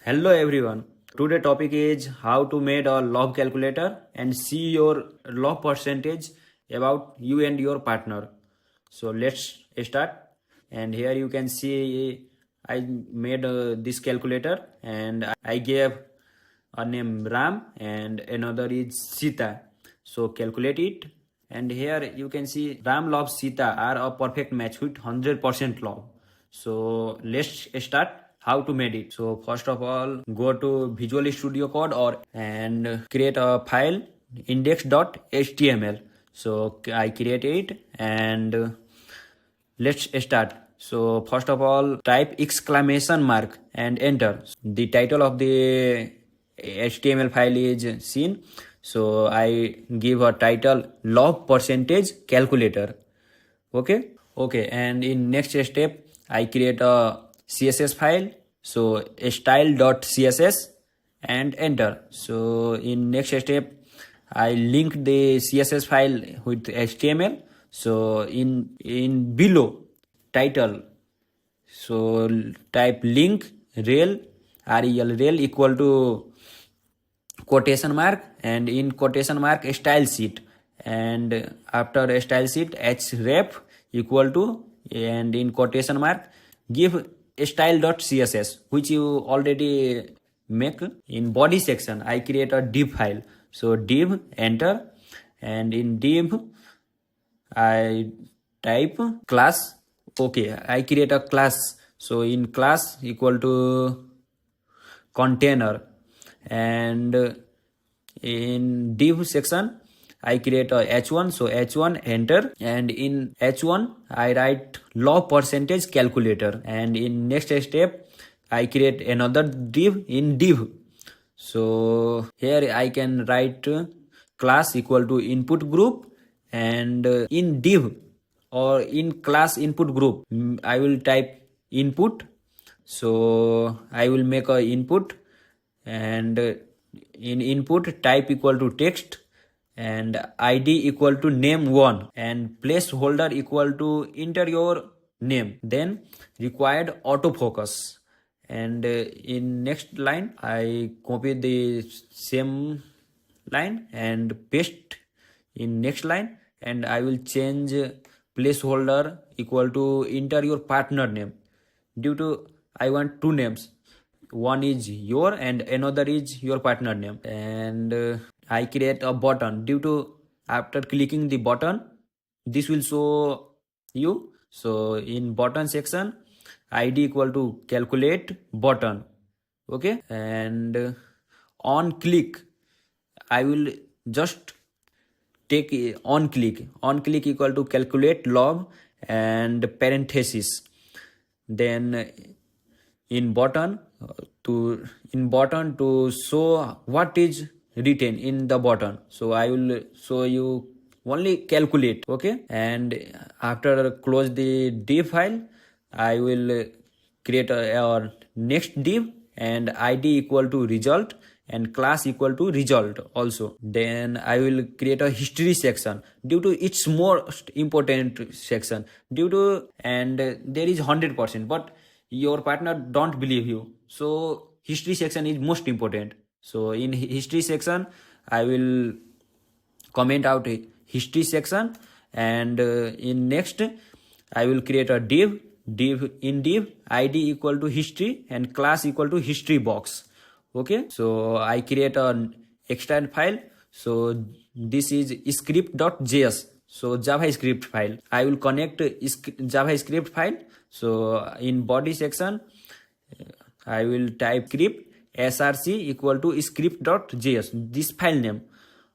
Hello everyone. Today topic is how to make a log calculator and see your log percentage about you and your partner. So let's start. And here you can see I made this calculator and I gave a name Ram and another is Sita. So calculate it. And here you can see Ram log Sita are a perfect match with 100% log. So let's start how to make it. So first of all, go to Visual Studio Code and create a file index.html. So I create it and let's start. So first of all, type exclamation mark and enter. The title of the HTML file is seen. So I give a title log percentage calculator. Okay. And in next step, I create a CSS file. So style.css and enter. So in next step, I link the CSS file with HTML. So in below title, so type link rel rel equal to quotation mark and in quotation mark style sheet, and after style sheet href equal to and in quotation mark give style.css which you already make. In body section I create a div file. So div enter, and in div I type class. I create a class. So in class equal to container, and in div section I create a h1. So h1 enter, and in h1 I write log percentage calculator, and in next step I create another div in div. So here I can write class equal to input group, and in div or in class input group I will type input. So I will make a input, and in input type equal to text, and id equal to name1, and placeholder equal to enter your name, then required autofocus. And in next line I copy the same line and paste in next line, and I will change placeholder equal to enter your partner name. Due to I want two names, one is your and another is your partner name. And I create a button. Due to after clicking the button this will show you. So in button section id equal to calculate button. Okay, and on click I will just take on click equal to calculate log and parenthesis. Then in button to show what is written in the button, so I will show you only calculate. Okay, and after close the div file I will create our next div, and id equal to result and class equal to result also. Then I will create a history section due to its most important section, due to and there is 100% but your partner don't believe you, so history section is most important. So in history section I will comment out a history section, and in next I will create a div in div id equal to history and class equal to history box. Okay, so I create an external file. So this is script.js, so javascript file. I will connect javascript file. So in body section I will type script src equal to script.js, this file name.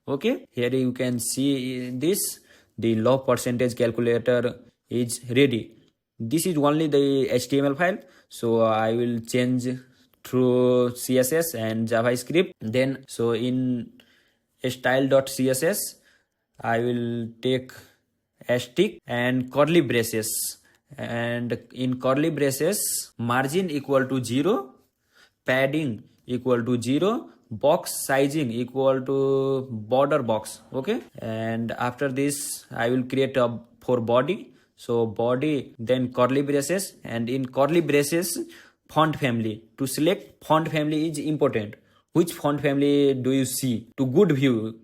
Okay, here you can see this, the log percentage calculator is ready. This is only the HTML file, so I will change through CSS and JavaScript. Then so in style.css I will take asterisk and curly braces, and in curly braces margin equal to 0, padding equal to 0, box sizing equal to border box. Okay, and after this I will create a for body. So body, then curly braces, and in curly braces font family. To select font family is important. Which font family do you see? To good view.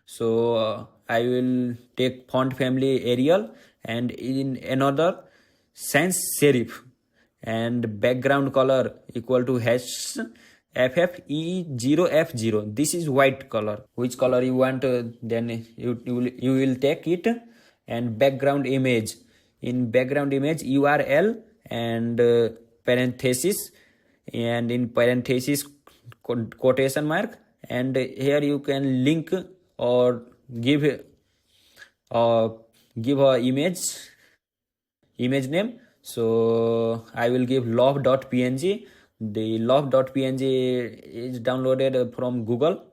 So I will take font family Arial, and in another sans serif, and background color equal to hash FFE0F0. This is white color. Which color you want, then you will take it. And background image. In background image, URL and parenthesis, and in parenthesis quotation mark, and here you can link or give a image name. So I will give love.png. The love.png is downloaded from Google,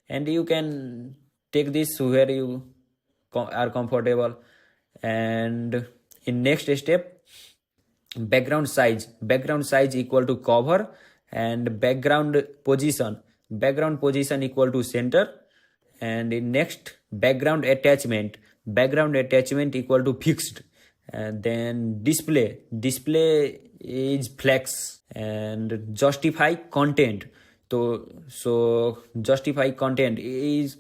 and you can take this where you are comfortable. And in next step, background size equal to cover, and background position equal to center. And in next, background attachment equal to fixed. And then display is flex. And justify content, so justify content is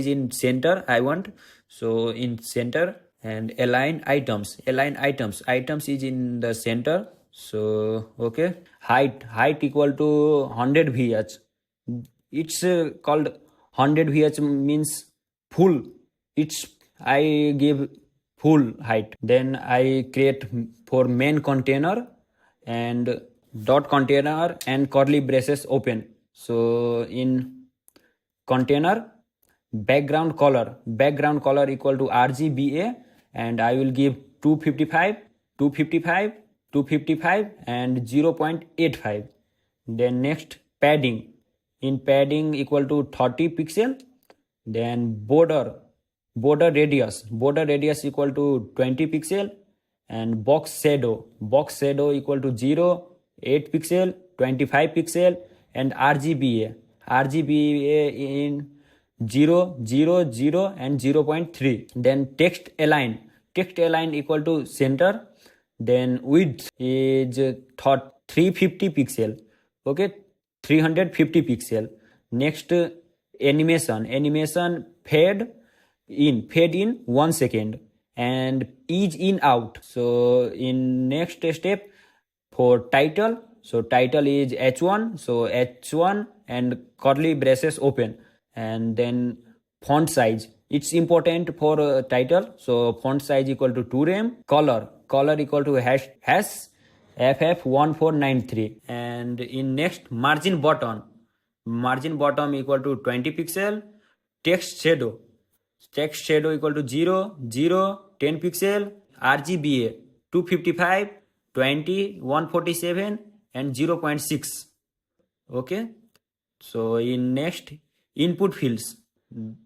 in center I want, so in center. And align items is in the center. So okay, height equal to 100 vh. It's called 100 vh means full. It's I give full height. Then I create for main container, and dot container and curly braces open. So in container, background color equal to RGBA, and I will give 255 and 0.85. Then next, padding equal to 30 pixel. Then border radius equal to 20 pixel. And box shadow equal to 0, 8 pixel, 25 pixel. And RGBA in 0, 0, 0 and 0.3. Then text align equal to center. Then width is 350 pixel. Okay, 350 pixel. Next, animation fade in 1 second, and ease in out. So in next step, for title, so title is H1, so H1 and curly braces open. And then font size, it's important for title, so font size equal to 2 rem. Color equal to hash FF1493. And in next, margin bottom equal to 20 pixel. Text shadow equal to 0, 0, 10 pixel. RGBA 255, 20, 147 and 0.6. Okay, so in next, input fields.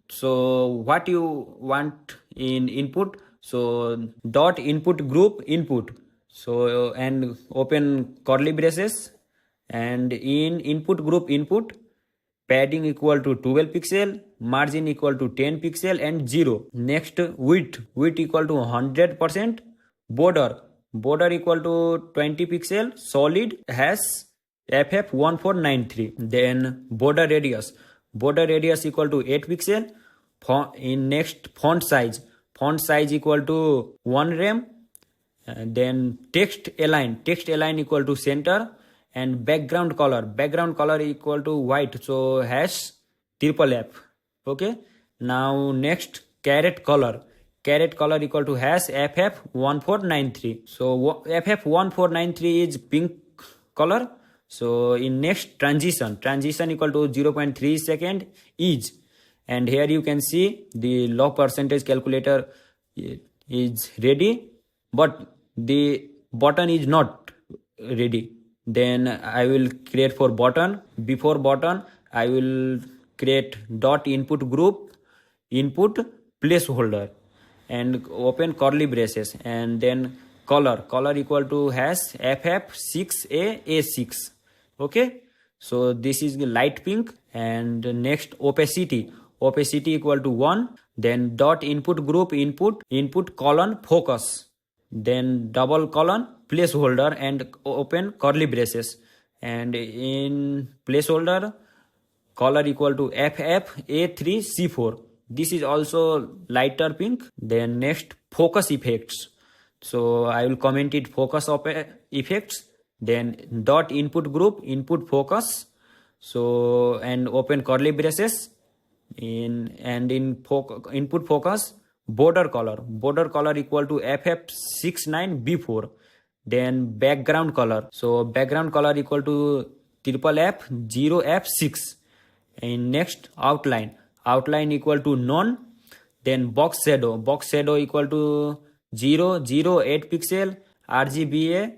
So what you want in input, so dot input group input, so and open curly braces. And in input group input, padding equal to 12 pixel, margin equal to 10 pixel and 0. Next, width equal to 100%. Border equal to 20 pixel, solid, has FF1493. Then border radius equal to 8 pixel. In next, font size equal to 1 rem. Then text align equal to center. And background color equal to white, so hash FFF. Okay, now next, caret color equal to hash FF1493. so FF1493 is pink color. So in next, transition equal to 0.3 second each. And here you can see the log percentage calculator is ready, but the button is not ready. Then I will create for button. Before button, I will create dot input group input placeholder, and open curly braces. And then color equal to hash FF6A6. Okay, so this is the light pink. And next, opacity equal to 1. Then dot input group input colon focus. Then double colon placeholder and open curly braces. and in placeholder color equal to FFA3C4. This is also lighter pink. Then next, focus effects. So I will comment it focus effects. Then dot input group input focus. So and open curly braces input focus border color equal to FF69B4. Then background color, so background color equal to triple F0F6. And next, outline equal to none. Then box shadow equal to 008 pixel RGBA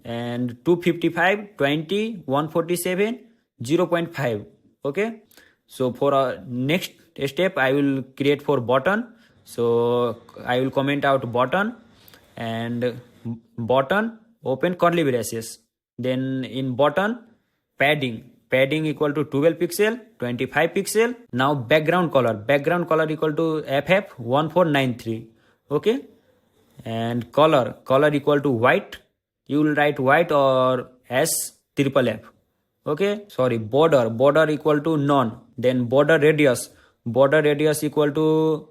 and 255 20 147 0.5. Okay, so for next step I will create for button. So I will comment out button and button open curly braces. Then in button padding equal to 12 pixel 25 pixel. Now background color equal to FF1493. Okay, and color equal to white. You will write white or S triple F. Okay, sorry, border equal to none. Then border radius equal to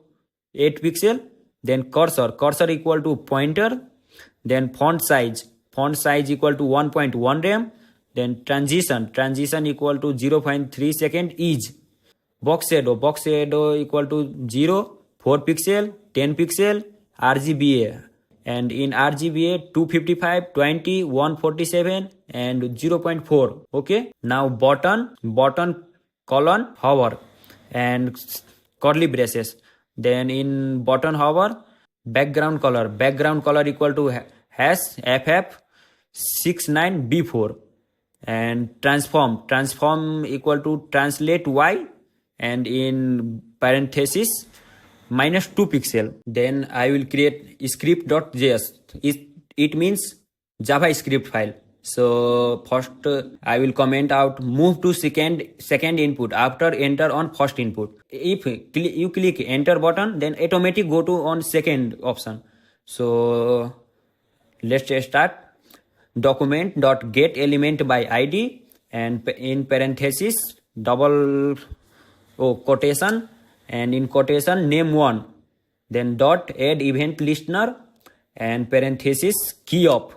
8 pixel. Then cursor equal to pointer. Then font size equal to 1.1 rem. Then transition equal to 0.3 second each. Box shadow equal to 0 4 pixel 10 pixel RGBA, and in RGBA 255 20 147 and 0.4. Okay, now button colon hover and curly braces. Then in button hover background color equal to hash FF69B4. And transform equal to translate Y, and in parenthesis -2 pixel. Then I will create script.js. It means JavaScript file. So first I will comment out move to second input after enter on first input. If you click enter button, then automatic go to on second option. So let's start. Document dot get element by ID, and in parenthesis double quotation, and in quotation name 1. Then dot add event listener and parenthesis key of.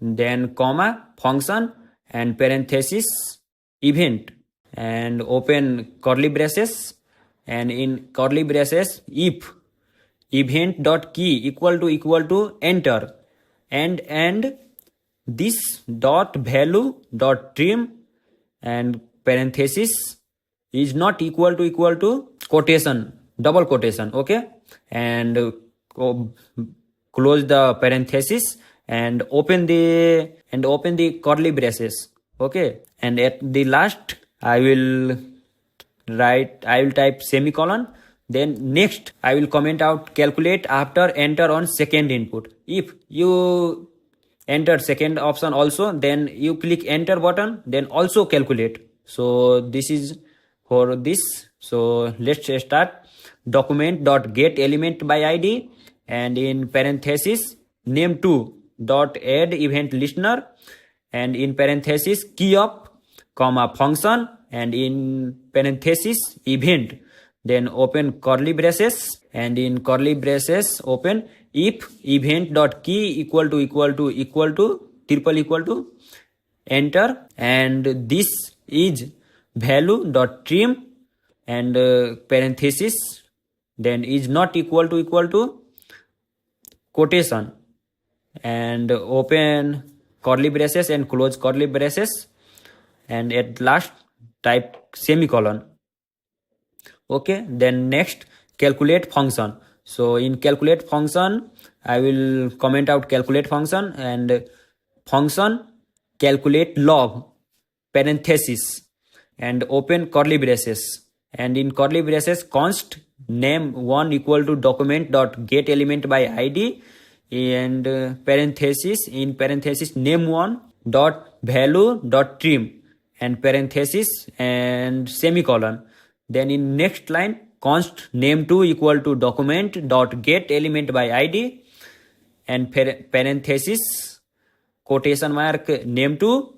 Then comma function and parenthesis event, and open curly braces, and in curly braces if event dot key equal to enter, and this dot value dot trim, and parenthesis is not equal to quotation double quotation. Okay, and close the parenthesis and open the curly braces. Okay, and at the last I will type semicolon. Then next I will comment out calculate after enter on second input. If you enter second option also, then you click enter button, then also calculate. So this is for this. So let's start. Document dot get element by ID, and in parenthesis name 2 dot add event listener, and in parenthesis key of comma function, and in parenthesis event. Then open curly braces, and in curly braces open if event dot key equal to triple enter, and this is value dot trim, and parenthesis then is not equal to quotation, and open curly braces and close curly braces, and at last type semicolon. Okay, then next calculate function. So in calculate function I will comment out calculate function, and function calculate log parenthesis and open curly braces, and in curly braces const name 1 equal to document dot get element by ID, and parenthesis in parenthesis name 1 dot value dot trim, and parenthesis and semicolon. Then in next line const name 2 equal to document dot get element by ID, and parenthesis quotation mark name 2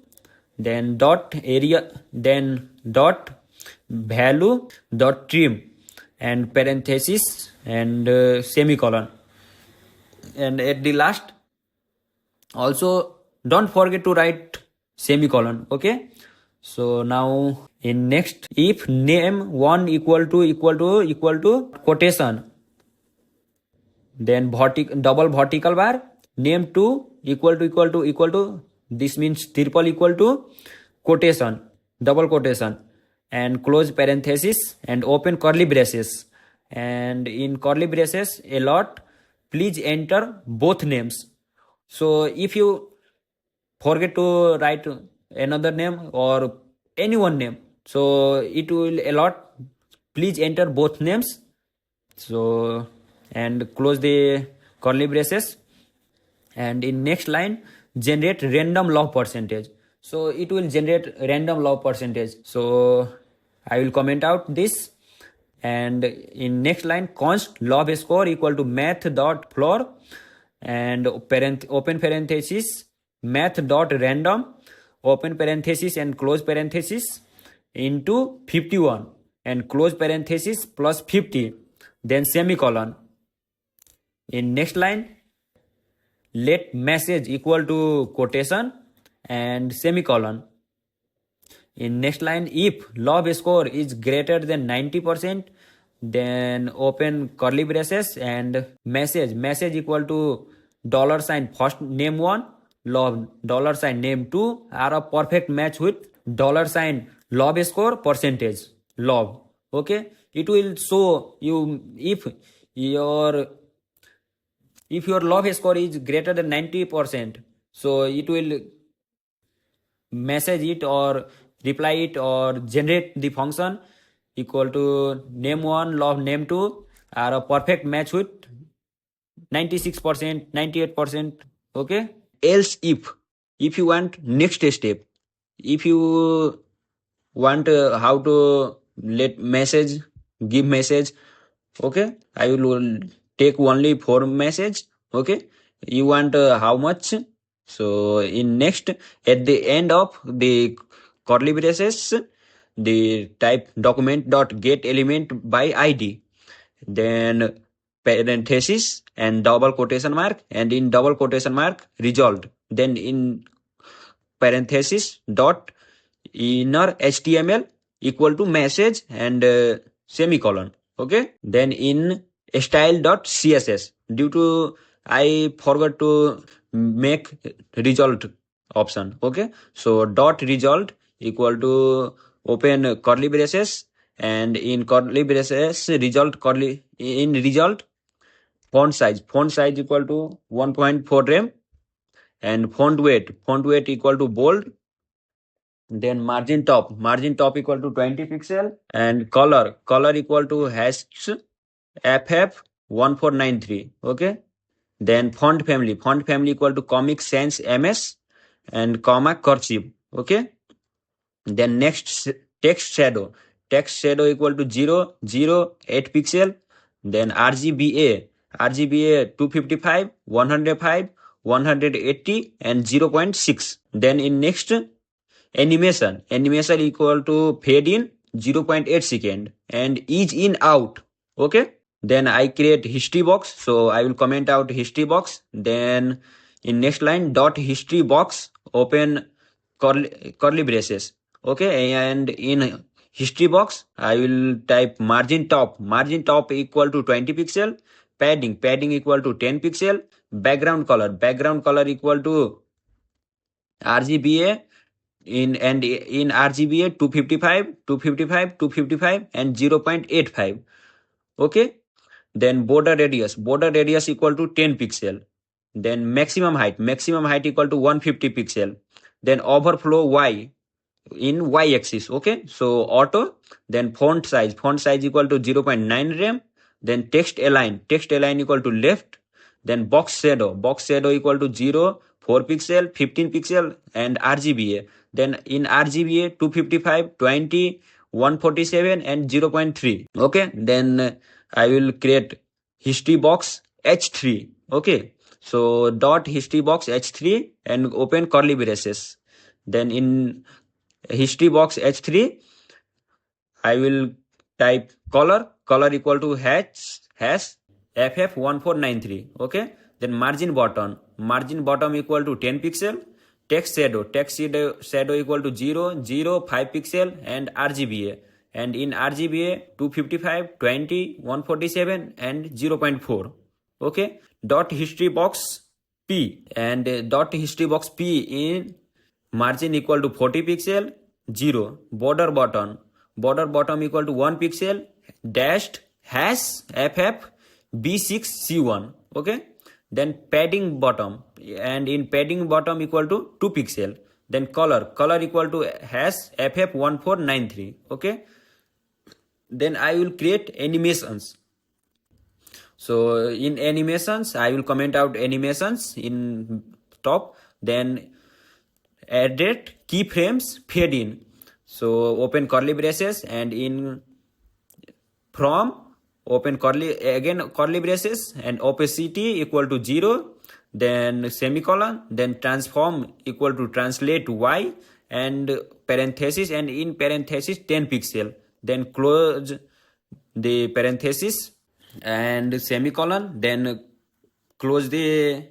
then dot area, then dot value dot trim, and parenthesis and semicolon, and at the last also don't forget to write semicolon. Okay, so now in next, if name 1 equal to quotation, then double vertical bar, name 2 equal to this means triple equal to quotation, double quotation, and close parenthesis and open curly braces, and in curly braces a lot, please enter both names. So if you forget to write another name or any one name, so it will allot, please enter both names. So and close the curly braces, and in next line generate random log percentage, so it will generate random log percentage. So I will comment out this, and in next line const log score equal to math dot floor, and open parenthesis math dot random, open parenthesis and close parenthesis, into 51 and close parenthesis plus 50, then semicolon. In next line let message equal to quotation and semicolon. In next line, if log score is greater than 90%, then open curly braces and message equal to dollar sign first name 1 log dollar sign name 2 are a perfect match with dollar sign log score percentage log. Okay, it will show you if your log score is greater than 90%, so it will message it or reply it or generate the function equal to name 1 log name 2 are a perfect match with 96%, 98%. Okay, else if you want next step, if you want how to let message, give message. Okay, I will take only 4 message. Okay, you want how much? So in next, at the end of the curly braces, the type document dot get element by id, then parenthesis and double quotation mark, and in double quotation mark result, then in parenthesis dot inner html equal to message and semicolon. Okay, then in style.css, due to I forgot to make result option. Okay, so dot result equal to open curly braces, and in curly braces result curly in result font size equal to 1.4 rem, and font weight equal to bold, then margin top equal to 20 pixel, and color equal to hash ff1493. Okay, then font family equal to comic sans ms and comma cursive. Okay, then next text shadow equal to 008 pixel, then rgba 255 105 180 and 0.6. Then in next animation equal to fade in 0.8 second and ease in out. Okay, then I create history box, so I will comment out history box. Then in next line dot history box open curly braces. Okay, and in history box I will type margin top equal to 20 pixel, padding equal to 10 pixel, background color equal to rgba in RGBA 255 and 0.85. Okay, then border radius equal to 10 pixel, then maximum height equal to 150 pixel, then overflow y in y axis. Okay, so auto, then font size equal to 0.9 rem, then text align equal to left, then box shadow equal to 0 4 pixel 15 pixel and rgba, then in rgba 255 20 147 and 0.3. Okay, then I will create history box h3. Okay, so dot history box h3 and open curly braces, Then in history box H3, I will type color equal to hash FF1493. Okay. Then margin bottom equal to 10 pixel. Text shadow equal to 0, 0, 5 pixel, and RGBA. And in RGBA 255, 20, 147, and 0.4. Okay. Dot history box P, and dot history box P in margin equal to 40 pixel, 0. Border bottom equal to 1 pixel, dashed hash FF B6C1. Okay. Then padding bottom, and in padding bottom equal to 2 pixel. Then color equal to hash FF1493. Okay. Then I will create animations. So in animations, I will comment out animations in top. Then added keyframes fade in. So open curly braces, and in from open curly braces, and opacity equal to 0, then semicolon, then transform equal to translate y, and parenthesis, and in parenthesis 10 pixel. Then close the parenthesis and semicolon, then close the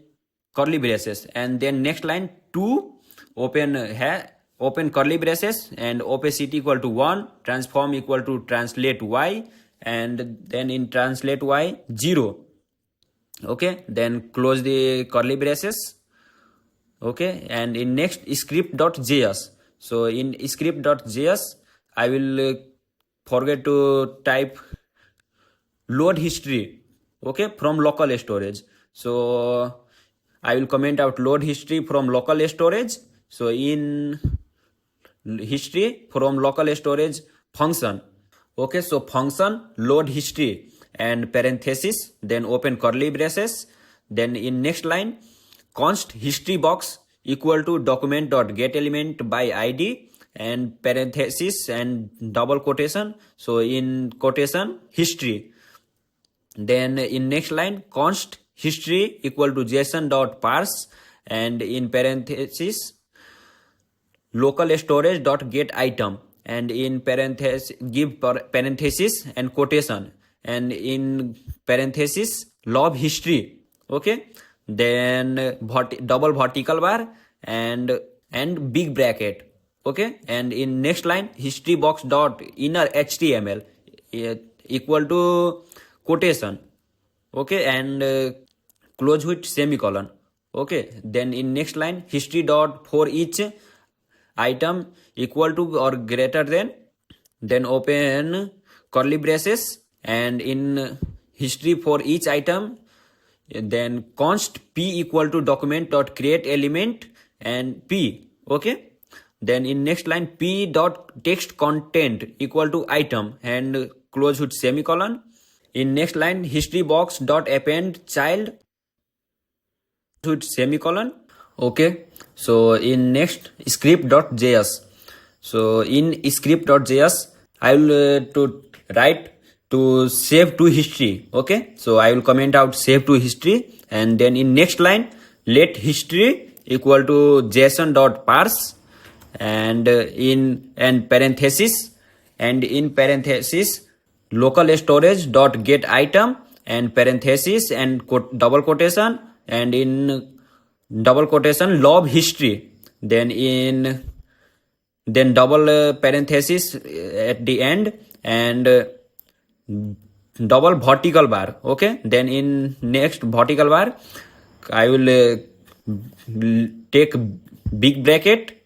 curly braces, and then next line 2 open curly braces, and opacity equal to 1, transform equal to translate y, and then in translate y 0. Okay. Then close the curly braces. Okay. And in next script.js, so in script.js I will forget to type load history, okay, from local storage. So I will comment out load history from local storage. So in history from local storage function. Okay. So function load history and parenthesis, then open curly braces. Then in next line const history box equal to document.getElement by id, and parenthesis and double quotation. So in quotation history. Then in next line const history equal to json.parse, and in parenthesis local storage dot get item, and in parenthesis give parenthesis and quotation, and in parenthesis log history. Okay. Then double vertical bar and big bracket. Okay. And in next line history box dot inner html equal to quotation. Okay. And close with semicolon. Okay. Then in next line history dot for each item equal to or greater than, then open curly braces, and in history for each item, then const p equal to document dot create element and p. Okay. Then in next line p dot text content equal to item, and close with semicolon. In next line history box dot append child with semicolon. Okay. So in next script.js, so in script.js I will to write to save to history. Okay. So I will comment out save to history, and then in next line let history equal to json.parse, and in parenthesis, and in parenthesis local storage dot get item, and parenthesis and double quotation, and in double quotation log history, then double parenthesis at the end, and double vertical bar. Okay. Then in next vertical bar I will take big bracket,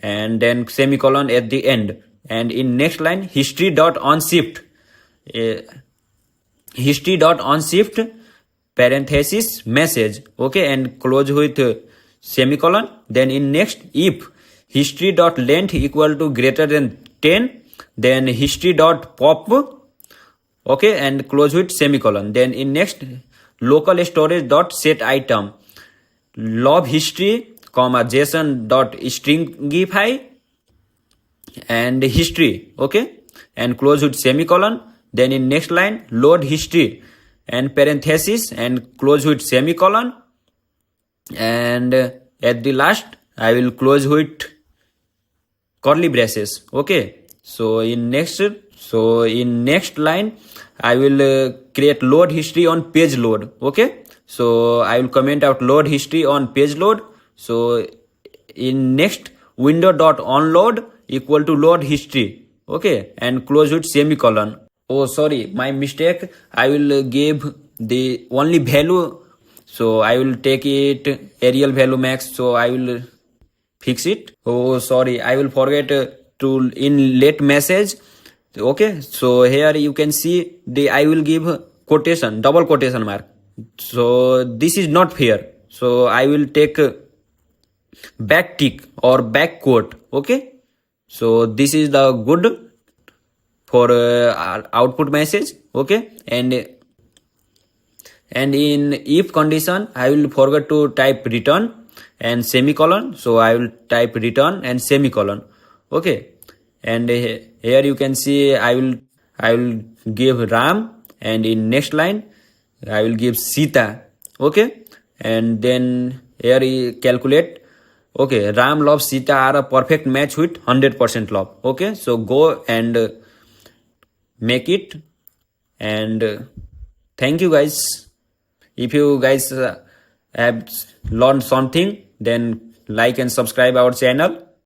and then semicolon at the end, and in next line history dot onshift parenthesis message. Okay. And close with semicolon. Then in next if history dot length equal to greater than 10, then history dot pop. Okay. And close with semicolon. Then in next local storage dot set item log history comma json dot stringify and history. Okay. And close with semicolon. Then in next line load history and parenthesis and close with semicolon, and at the last I will close with curly braces. Okay, so in next line I will create load history on page load. Okay, so I will comment out load history on page load. So in next window dot onload equal to load history. Okay, and close with semicolon. Oh, sorry, my mistake. I will give the only value. So I will take it Arial value max. So I will fix it. Oh, sorry, I will forget to in late message. Okay, so here you can see the I will give quotation, double quotation mark. So this is not fair. So I will take back tick or back quote. Okay, so this is the good for output message. Okay, and in if condition I will forget to type return and semicolon, so I will type return and semicolon. Okay, and here you can see I will give Ram, and in next line I will give Sita. Okay, and then here you calculate. Okay, Ram love Sita are a perfect match with 100% love. Okay, so go and make it, and thank you guys. If you guys have learned something, then like and subscribe our channel.